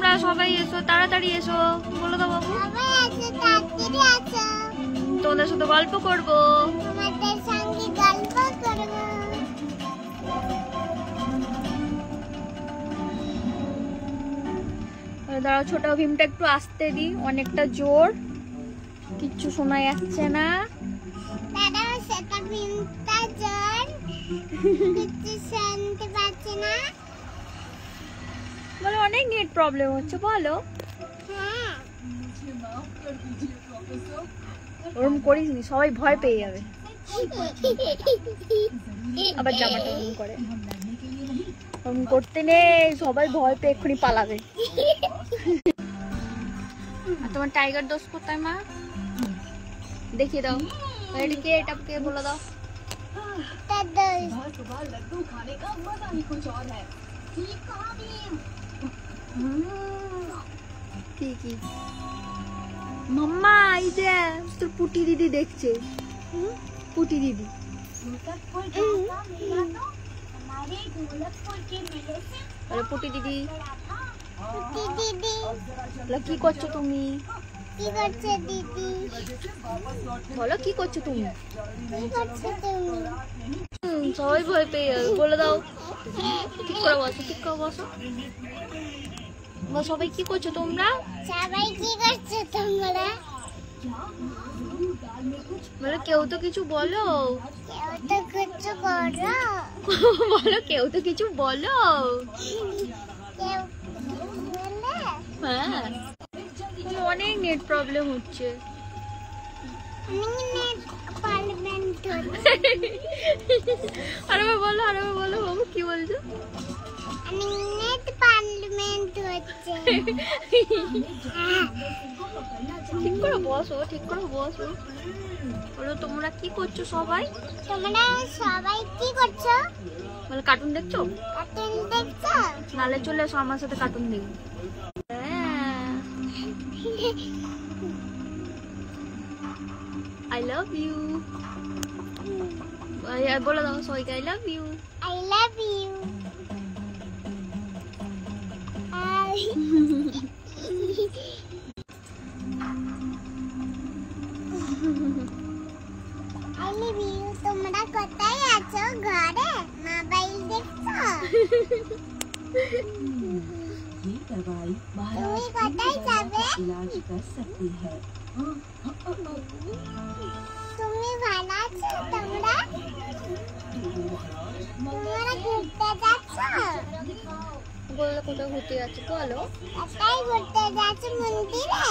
তোমরা সবাই এসো, তাড়াতাড়ি এসো, বলে দাও বাবু। তোমাদের সাথে গল্প করবো। দাঁড়াও, ছোট ভীমটা একটু আসতে দি, অনেকটা জোর, কিচ্ছু শোনা যাচ্ছে না। বলে অনেক নেট প্রবলেম হচ্ছে, বলো। ওরম করিস নি, সবাই ভয় পেয়ে যাবে। আবার জামাটা ওরম করে, ওরম করতে নেই, সবাই ভয় পেয়ে এক্ষুনি পালাবে। আর তোমার টাইগার দোষ কোথায় মা? দেখিয়ে দাও, এটা কে, এটা কে বলে দাও। কি কি মাম্মা, এই যে তোর পুটি দিদি দেখছে, পুটি দিদি। পুটি দিদি, কি করছো তুমি? বলো কি করছো তুমি? সবাই ভয় পেয়ে যাবে, বলে দাও। ঠিক করে বসো, ঠিক করে বসো। সবাই কি করছো তোমরা? সবাই কি করছো তোমরা? বলো কেউ তো কিছু বলো। কেউ তো কিছু করো। বলো কেউ তো কিছু বলো। কেউ বলে? হ্যাঁ, অনেক নেট প্রবলেম হচ্ছে। আরে বলো, আরে বলো বাবু, কি বলছো? ঠিক করে বসো, ঠিক করে বসো। বলো তোমরা কি করছো সবাই? তোমরা সবাই কি করছো? বলো কার্টুন দেখছো? কার্টুন দেখছো? নালে চলে এসো আমার সাথে কার্টুন দেখবো। I love you. বলে দাও সবাইকে I love you. I love you. I love you. তোমরা কোথায় আছো? ঘরে মোবাইল দেখছো? ये दवाई তুমি কোথায় যাবে? इलाज कर सकती है। তুমি ভালো আছো? তোমরা ঘুরতে যাচ্ছ? বললো কোথাও ঘুরতে যাচ্ছে, বলো কোথায় ঘুরতে যাচ্ছ? মন্দিরে?